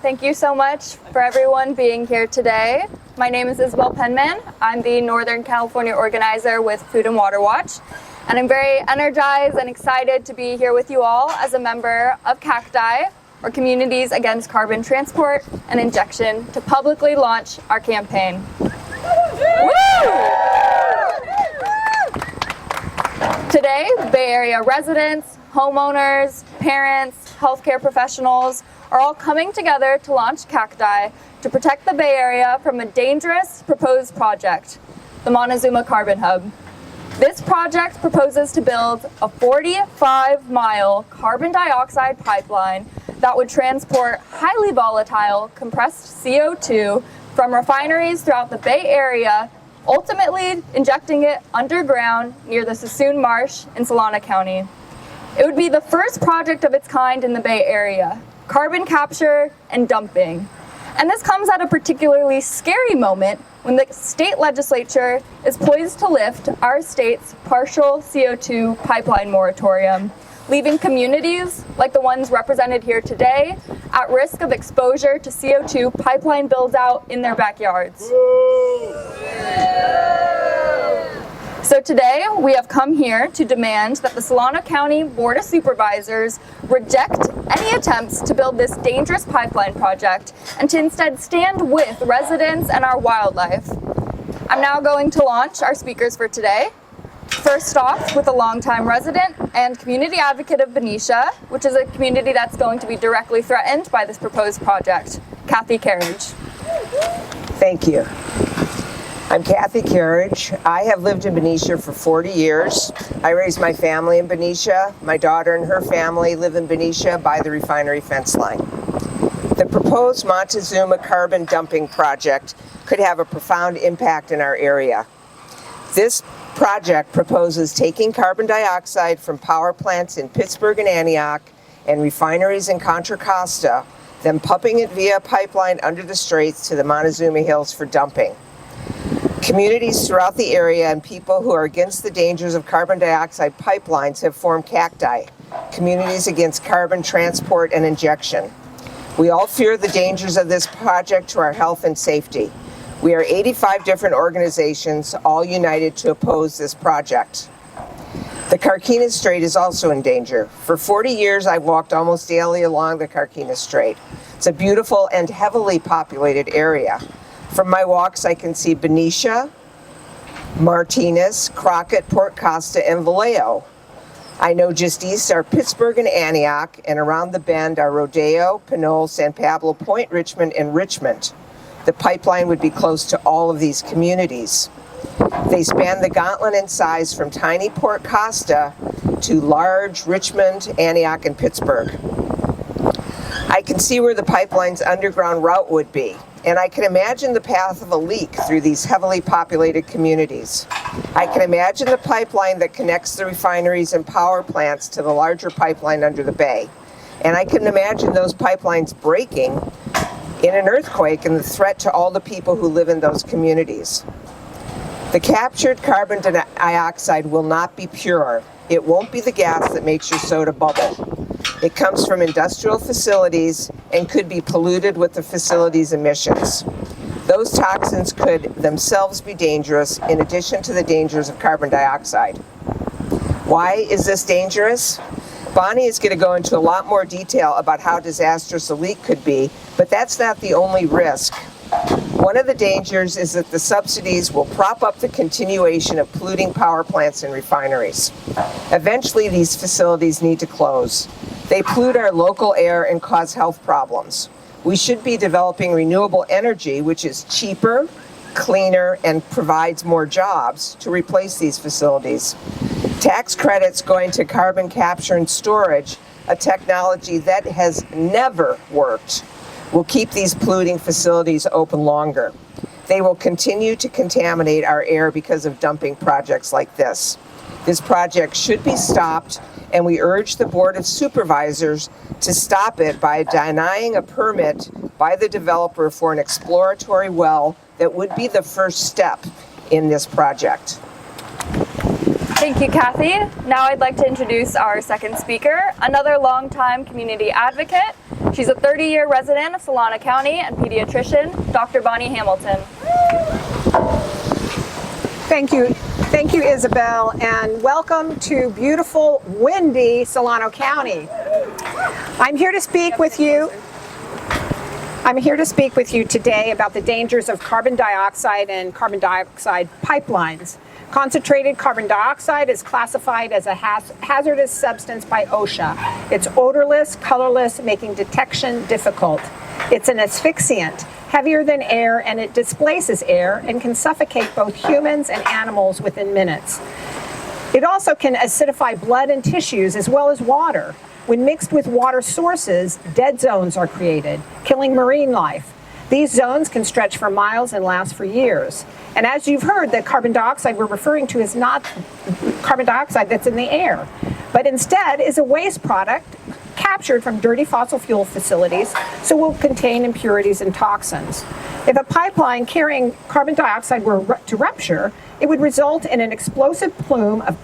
Thank you so much for everyone being here today. My name is Isabel Penman. I'm the Northern California organizer with Food and Water Watch, and I'm very energized and excited to be here with you all as a member of CACTI, or Communities Against Carbon Transport and Injection, to publicly launch our campaign. Woo! Today, Bay Area residents, homeowners, parents, healthcare professionals are all coming together to launch CACTI to protect the Bay Area from a dangerous proposed project, the Montezuma Carbon Hub. This project proposes to build a 45-mile carbon dioxide pipeline that would transport highly volatile compressed CO2 from refineries throughout the Bay Area, ultimately injecting it underground near the Suisun Marsh in Solano County. It would be the first project of its kind in the Bay Area, carbon capture and dumping. And this comes at a particularly scary moment when the state legislature is poised to lift our state's partial CO2 pipeline moratorium, leaving communities like the ones represented here today at risk of exposure to CO2 pipeline build-out in their backyards. So today, we have come here to demand that the Solano County Board of Supervisors reject any attempts to build this dangerous pipeline project and to instead stand with residents and our wildlife. I'm now going to launch our speakers for today. First off, with a longtime resident and community advocate of Benicia, which is a community that's going to be directly threatened by this proposed project, Kathy Kerridge. Thank you. I'm Kathy Kerridge. I have lived in Benicia for 40 years. I raised my family in Benicia. My daughter and her family live in Benicia by the refinery fence line. The proposed Montezuma carbon dumping project could have a profound impact in our area. This project proposes taking carbon dioxide from power plants in Pittsburgh and Antioch and refineries in Contra Costa, then pumping it via pipeline under the straits to the Montezuma Hills for dumping. Communities throughout the area and people who are against the dangers of carbon dioxide pipelines have formed CACTI, Communities Against Carbon Transport and Injection. We all fear the dangers of this project to our health and safety. We are 85 different organizations, all united to oppose this project. The Carquinez Strait is also in danger. For 40 years, I've walked almost daily along the Carquinez Strait. It's a beautiful and heavily populated area. From my walks, I can see Benicia, Martinez, Crockett, Port Costa, and Vallejo. I know just east are Pittsburgh and Antioch, and around the bend are Rodeo, Pinole, San Pablo, Point Richmond, and Richmond. The pipeline would be close to all of these communities. They span the gauntlet in size from tiny Port Costa to large Richmond, Antioch, and Pittsburgh. I can see where the pipeline's underground route would be, and I can imagine the path of a leak through these heavily populated communities. I can imagine the pipeline that connects the refineries and power plants to the larger pipeline under the bay. And I can imagine those pipelines breaking in an earthquake and the threat to all the people who live in those communities. The captured carbon dioxide will not be pure. It won't be the gas that makes your soda bubble. It comes from industrial facilities and could be polluted with the facility's emissions. Those toxins could themselves be dangerous in addition to the dangers of carbon dioxide. Why is this dangerous? Bonnie is going to go into a lot more detail about how disastrous a leak could be, but that's not the only risk. One of the dangers is that the subsidies will prop up the continuation of polluting power plants and refineries. Eventually, these facilities need to close. They pollute our local air and cause health problems. We should be developing renewable energy, which is cheaper, cleaner, and provides more jobs to replace these facilities. Tax credits going to carbon capture and storage, a technology that has never worked, will keep these polluting facilities open longer. They will continue to contaminate our air because of dumping projects like this. This project should be stopped, and we urge the Board of Supervisors to stop it by denying a permit by the developer for an exploratory well that would be the first step in this project. Thank you, Kathy. Now I'd like to introduce our second speaker, another longtime community advocate She's a 30-year resident of Solano County and pediatrician, Dr. Bonnie Hamilton. Thank you, Isabel, and welcome to beautiful, windy Solano County. I'm here to speak with you today about the dangers of carbon dioxide and carbon dioxide pipelines. Concentrated carbon dioxide is classified as a hazardous substance by OSHA. It's odorless, colorless, making detection difficult. It's an asphyxiant, heavier than air, and it displaces air and can suffocate both humans and animals within minutes. It also can acidify blood and tissues as well as water. When mixed with water sources, dead zones are created, killing marine life. These zones can stretch for miles and last for years. And as you've heard, the carbon dioxide we're referring to is not carbon dioxide that's in the air, but instead is a waste product captured from dirty fossil fuel facilities, so will contain impurities and toxins. If a pipeline carrying carbon dioxide were to rupture, it would result in an explosive plume of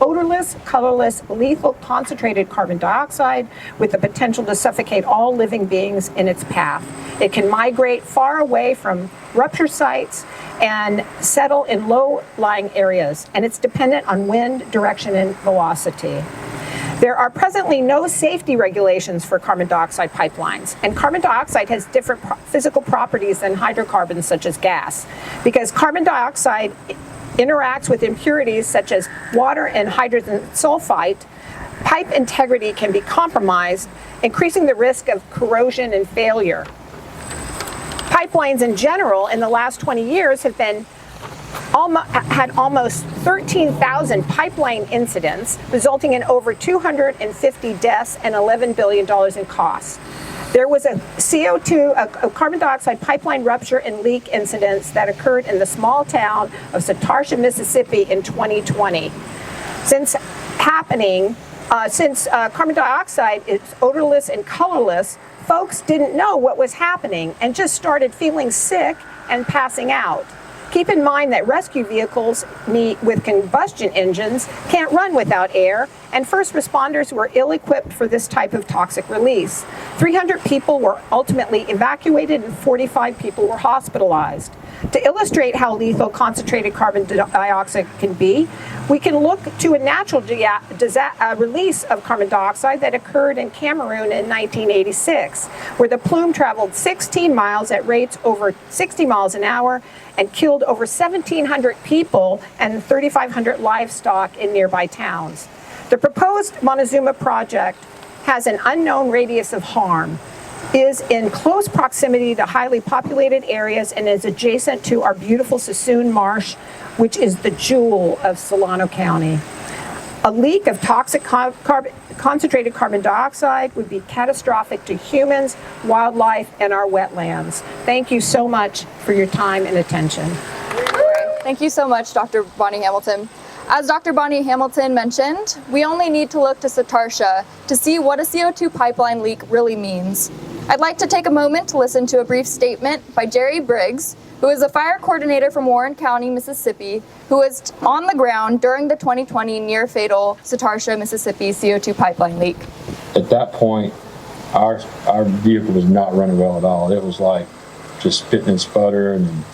odorless, colorless, lethal concentrated carbon dioxide with the potential to suffocate all living beings in its path. It can migrate far away from rupture sites and settle in low-lying areas, and it's dependent on wind, direction, and velocity. There are presently no safety regulations for carbon dioxide pipelines, and carbon dioxide has different physical properties than hydrocarbons such as gas, because carbon dioxide interacts with impurities such as water and hydrogen sulfide. Pipe integrity can be compromised, increasing the risk of corrosion and failure. Pipelines in general in the last 20 years have had almost 13,000 pipeline incidents, resulting in over 250 deaths and $11 billion in costs. There was a carbon dioxide pipeline rupture and leak incidents that occurred in the small town of Satarsha, Mississippi in 2020. Since carbon dioxide is odorless and colorless, folks didn't know what was happening and just started feeling sick and passing out. Keep in mind that rescue vehicles with combustion engines can't run without air, and first responders were ill-equipped for this type of toxic release. 300 people were ultimately evacuated and 45 people were hospitalized. To illustrate how lethal concentrated carbon dioxide can be, we can look to a natural release of carbon dioxide that occurred in Cameroon in 1986, where the plume traveled 16 miles at rates over 60 miles an hour and killed over 1,700 people and 3,500 livestock in nearby towns. The proposed Montezuma project has an unknown radius of harm, is in close proximity to highly populated areas, and is adjacent to our beautiful Sassoon Marsh, which is the jewel of Solano County. A leak of toxic concentrated carbon dioxide would be catastrophic to humans, wildlife, and our wetlands. Thank you so much for your time and attention. Thank you so much, Dr. Bonnie Hamilton. As Dr. Bonnie Hamilton mentioned, we only need to look to Satarsha to see what a CO2 pipeline leak really means. I'd like to take a moment to listen to a brief statement by Jerry Briggs, who is a fire coordinator from Warren County, Mississippi, who was on the ground during the 2020 near-fatal Satarsha, Mississippi CO2 pipeline leak. At that point, our vehicle was not running well at all. It was like just spitting and sputtering. And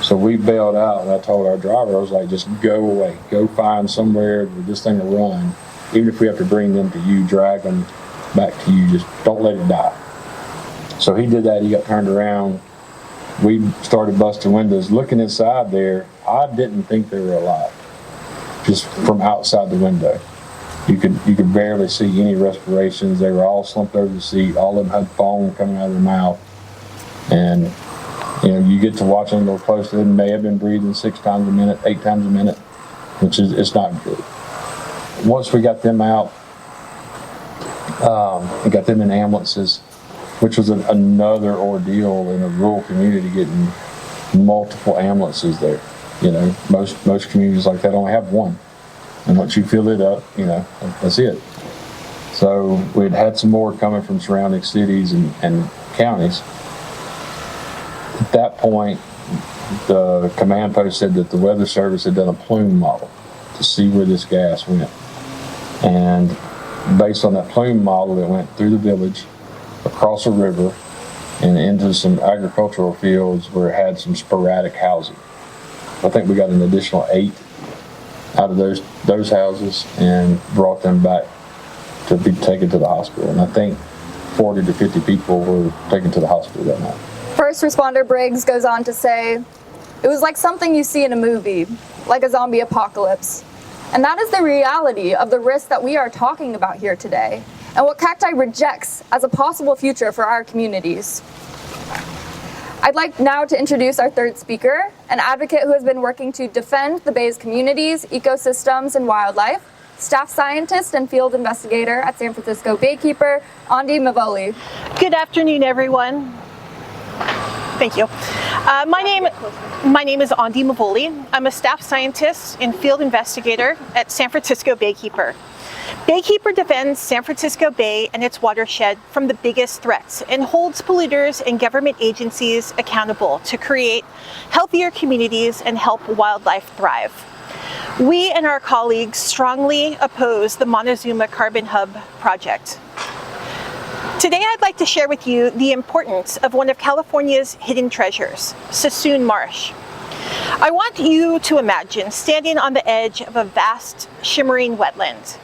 so we bailed out, and I told our driver, I was like, just go away. Go find somewhere where this thing will run. Even if we have to bring them to you, drag them back to you, just don't let it die. So he did that. He got turned around. We started busting windows. Looking inside there, I didn't think they were alive. Just from outside the window, you could barely see any respirations. They were all slumped over the seat. All of them had foam coming out of their mouth. And you get to watch them a little closer. They may have been breathing 6 times a minute, 8 times a minute, which is it's not good. Once we got them out, we got them in ambulances, which was another ordeal in a rural community, getting multiple ambulances there. Most communities like that only have one, and once you fill it up, that's it. So we'd had some more coming from surrounding cities and counties. At that point, the command post said that the Weather Service had done a plume model to see where this gas went, and based on that plume model, it went through the village, across a river and into some agricultural fields where it had some sporadic housing. I think we got an additional 8 out of those houses and brought them back to be taken to the hospital. And I think 40 to 50 people were taken to the hospital that night. First responder Briggs goes on to say, "It was like something you see in a movie, like a zombie apocalypse." And that is the reality of the risk that we are talking about here today, and what CACTI rejects as a possible future for our communities. I'd like now to introduce our third speaker, an advocate who has been working to defend the Bay's communities, ecosystems, and wildlife, staff scientist and field investigator at San Francisco Baykeeper, Aundi Mevoli. Good afternoon, everyone. Thank you. My name is Aundi Mevoli. I'm a staff scientist and field investigator at San Francisco Baykeeper. Baykeeper defends San Francisco Bay and its watershed from the biggest threats and holds polluters and government agencies accountable to create healthier communities and help wildlife thrive. We and our colleagues strongly oppose the Montezuma Carbon Hub project. Today I'd like to share with you the importance of one of California's hidden treasures, Suisun Marsh. I want you to imagine standing on the edge of a vast, shimmering wetland.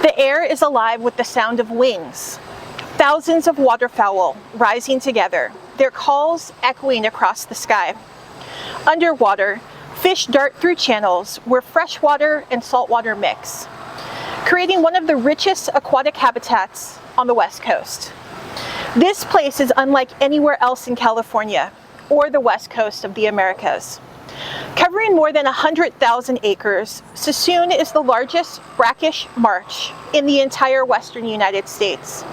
The air is alive with the sound of wings. Thousands of waterfowl rising together, their calls echoing across the sky. Underwater, fish dart through channels where freshwater and saltwater mix, creating one of the richest aquatic habitats on the West Coast. This place is unlike anywhere else in California or the West Coast of the Americas. Covering more than 100,000 acres, Suisun is the largest brackish marsh in the entire western United States.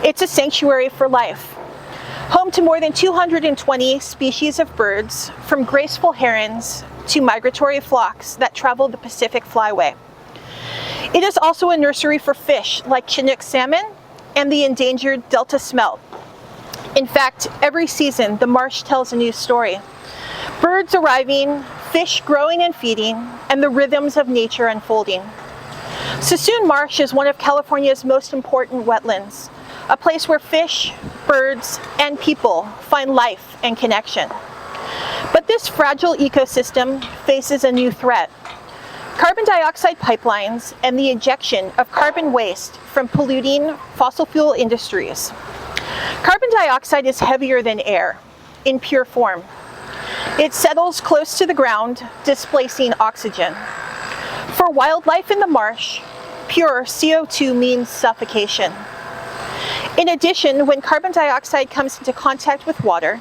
It's a sanctuary for life, home to more than 220 species of birds, from graceful herons to migratory flocks that travel the Pacific Flyway. It is also a nursery for fish like Chinook salmon and the endangered Delta smelt. In fact, every season, the marsh tells a new story. Birds arriving, fish growing and feeding, and the rhythms of nature unfolding. Suisun Marsh is one of California's most important wetlands, a place where fish, birds, and people find life and connection. But this fragile ecosystem faces a new threat: carbon dioxide pipelines and the injection of carbon waste from polluting fossil fuel industries. Carbon dioxide is heavier than air in pure form. It settles close to the ground, displacing oxygen. For wildlife in the marsh, pure CO2 means suffocation. In addition, when carbon dioxide comes into contact with water,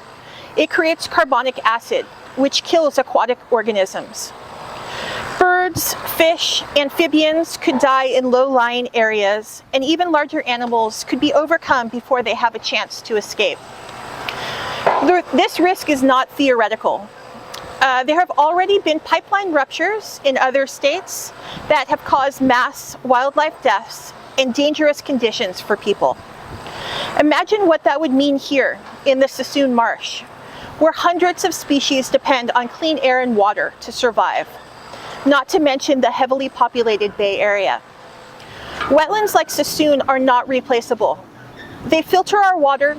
it creates carbonic acid, which kills aquatic organisms. Birds, fish, amphibians could die in low-lying areas, and even larger animals could be overcome before they have a chance to escape. This risk is not theoretical. There have already been pipeline ruptures in other states that have caused mass wildlife deaths and dangerous conditions for people. Imagine what that would mean here in the Suisun Marsh, where hundreds of species depend on clean air and water to survive, not to mention the heavily populated Bay Area. Wetlands like Suisun are not replaceable. They filter our water,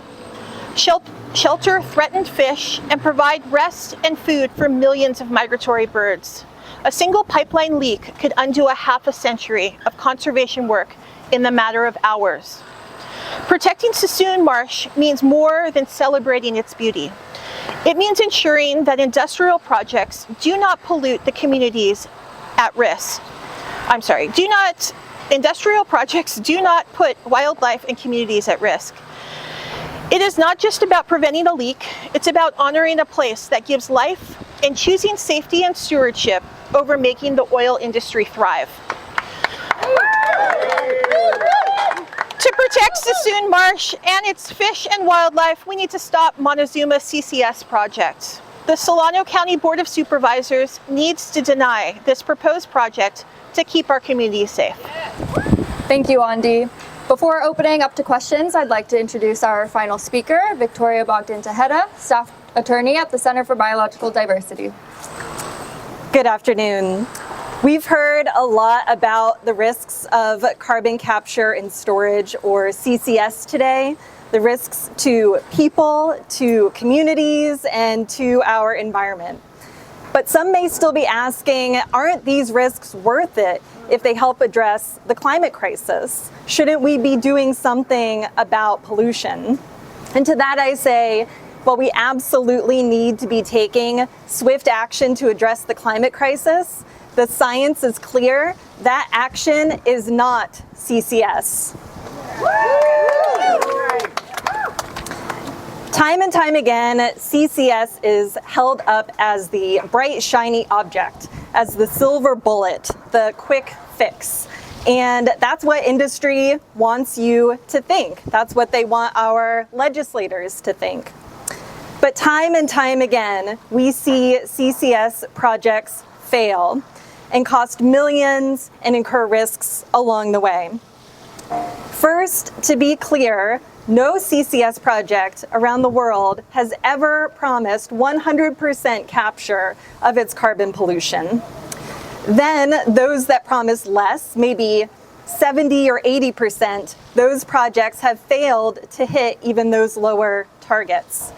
shelter threatened fish, and provide rest and food for millions of migratory birds. A single pipeline leak could undo a half a century of conservation work in the matter of hours. Protecting Suisun Marsh means more than celebrating its beauty. It means ensuring that industrial projects do not pollute the communities at risk. Industrial projects do not put wildlife and communities at risk. It is not just about preventing a leak, it's about honoring a place that gives life and choosing safety and stewardship over making the oil industry thrive. To protect Suisun Marsh and its fish and wildlife, we need to stop Montezuma CCS project. The Solano County Board of Supervisors needs to deny this proposed project to keep our communities safe. Thank you, Aundi. Before opening up to questions, I'd like to introduce our final speaker, Victoria Bogdantejeda, staff attorney at the Center for Biological Diversity. Good afternoon. We've heard a lot about the risks of carbon capture and storage, or CCS, today, the risks to people, to communities, and to our environment. But some may still be asking, aren't these risks worth it if they help address the climate crisis? Shouldn't we be doing something about pollution? And to that I say, well, we absolutely need to be taking swift action to address the climate crisis. The science is clear. That action is not CCS. Time and time again, CCS is held up as the bright, shiny object, as the silver bullet, the quick fix. And that's what industry wants you to think. That's what they want our legislators to think. But time and time again, we see CCS projects fail and cost millions and incur risks along the way. First, to be clear, no CCS project around the world has ever promised 100% capture of its carbon pollution. Then those that promise less, maybe 70 or 80%, those projects have failed to hit even those lower targets.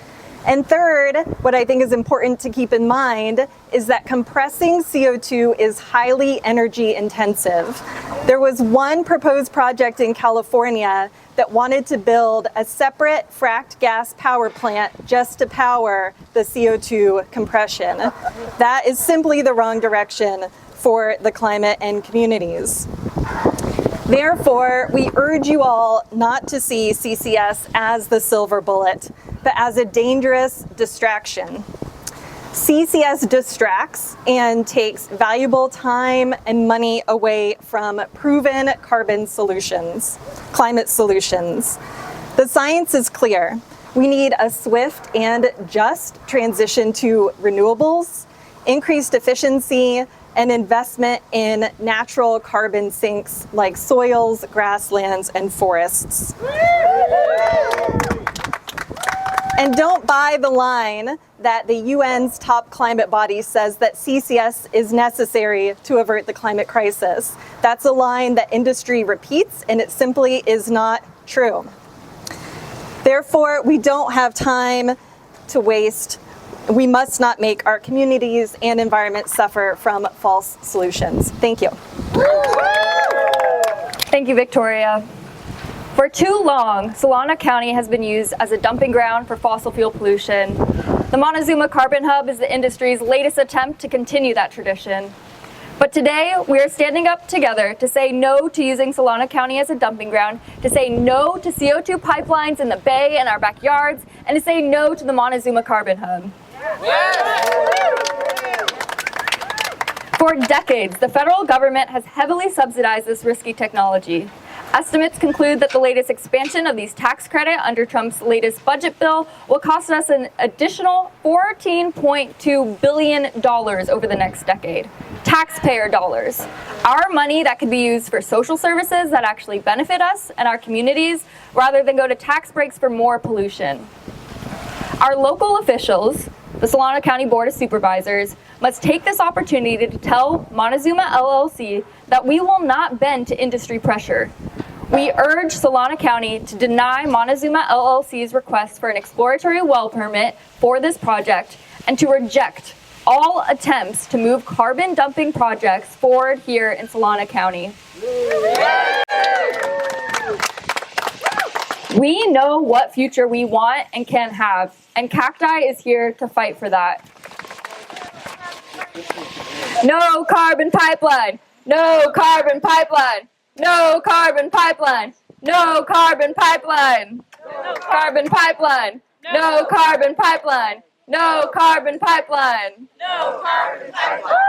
And third, what I think is important to keep in mind is that compressing CO2 is highly energy intensive. There was one proposed project in California that wanted to build a separate fracked gas power plant just to power the CO2 compression. That is simply the wrong direction for the climate and communities. Therefore, we urge you all not to see CCS as the silver bullet, but as a dangerous distraction. CCS distracts and takes valuable time and money away from proven carbon solutions, climate solutions. The science is clear. We need a swift and just transition to renewables, increased efficiency, and investment in natural carbon sinks like soils, grasslands, and forests. And don't buy the line that the UN's top climate body says that CCS is necessary to avert the climate crisis. That's a line that industry repeats, and it simply is not true. Therefore, we don't have time to waste. We must not make our communities and environment suffer from false solutions. Thank you. Thank you, Victoria. For too long, Solano County has been used as a dumping ground for fossil fuel pollution. The Montezuma Carbon Hub is the industry's latest attempt to continue that tradition. But today, we are standing up together to say no to using Solano County as a dumping ground, to say no to CO2 pipelines in the bay and our backyards, and to say no to the Montezuma Carbon Hub. For decades, the federal government has heavily subsidized this risky technology. Estimates conclude that the latest expansion of these tax credits under Trump's latest budget bill will cost us an additional $14.2 billion over the next decade. Taxpayer dollars. Our money that could be used for social services that actually benefit us and our communities, rather than go to tax breaks for more pollution. Our local officials, the Solano County Board of Supervisors, must take this opportunity to tell Montezuma LLC that we will not bend to industry pressure. We urge Solano County to deny Montezuma LLC's request for an exploratory well permit for this project and to reject all attempts to move carbon dumping projects forward here in Solano County. We know what future we want and can have, and CACTI is here to fight for that. No carbon pipeline! No carbon pipeline! No carbon pipeline! No carbon pipeline! No carbon pipeline! No carbon pipeline! No carbon pipeline! No carbon pipeline!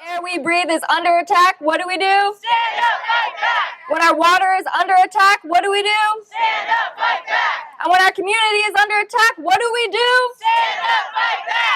Air we breathe is under attack. What do we do? Stand up, fight back! When our water is under attack, what do we do? Stand up, fight back! And when our community is under attack, what do we do? Stand up, fight back!